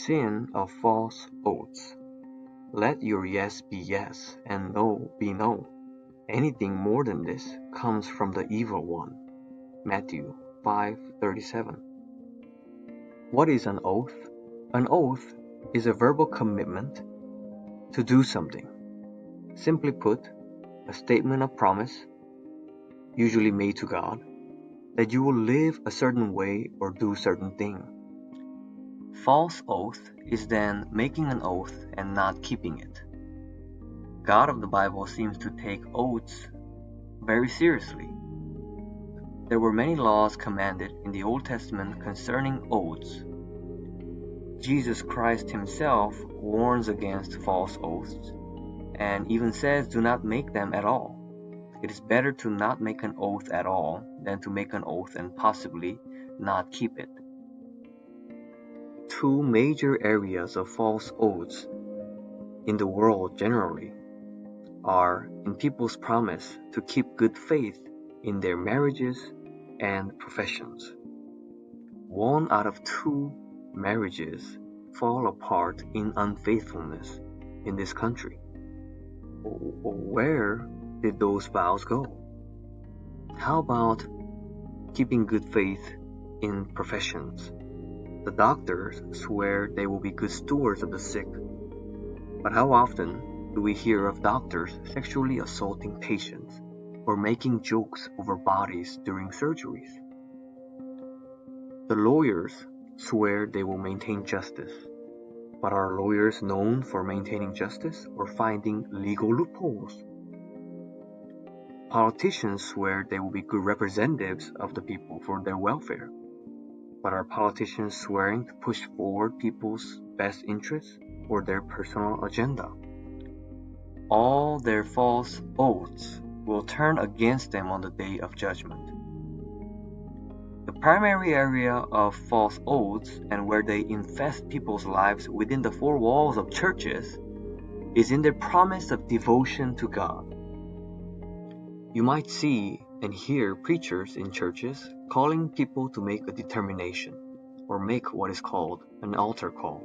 Sin of false oaths. Let your yes be yes, and no be no. Anything more than this comes from the evil one. Matthew 5:37. What is an oath? An oath is a verbal commitment to do something. Simply put, a statement of promise, usually made to God, that you will live a certain way or do certain thing. False oath is then making an oath and not keeping it. God of the Bible seems to take oaths very seriously. There were many laws commanded in the Old Testament concerning oaths. Jesus Christ himself warns against false oaths and even says do not make them at all. It is better to not make an oath at all than to make an oath and possibly not keep it. Two major areas of false oaths in the world generally are in people's promise to keep good faith in their marriages and professions. 1 out of 2 marriages fall apart in unfaithfulness in this country. Where did those vows go? How about keeping good faith in professions? The doctors swear they will be good stewards of the sick, but how often do we hear of doctors sexually assaulting patients or making jokes over bodies during surgeries? The lawyers swear they will maintain justice, but are lawyers known for maintaining justice or finding legal loopholes? Politicians swear they will be good representatives of the people for their welfare, but are politicians swearing to push forward people's best interests or their personal agenda? All their false oaths will turn against them on the day of judgment. The primary area of false oaths and where they infest people's lives within the four walls of churches is in their promise of devotion to God. You might see and hear preachers in churches calling people to make a determination or make what is called an altar call.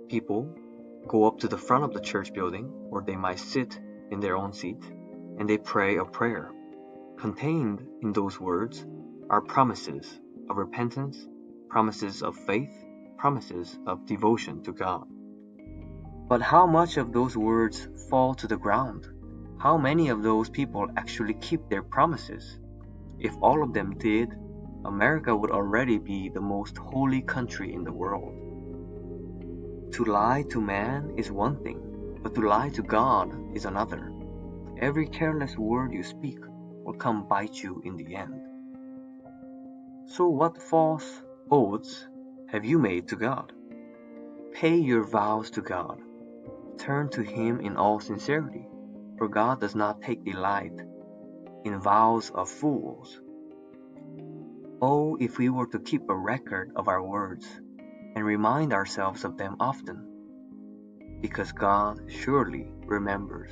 People go up to the front of the church building, or they might sit in their own seat, and they pray a prayer. Contained in those words are promises of repentance, promises of faith, promises of devotion to God. But how much of those words fall to the ground? How many of those people actually keep their promises? If all of them did, America would already be the most holy country in the world. To lie to man is one thing, but to lie to God is another. Every careless word you speak will come bite you in the end. So what false oaths have you made to God? Pay your vows to God. Turn to Him in all sincerity, for God does not take delight in vows of fools. Oh, if we were to keep a record of our words and remind ourselves of them often, because God surely remembers.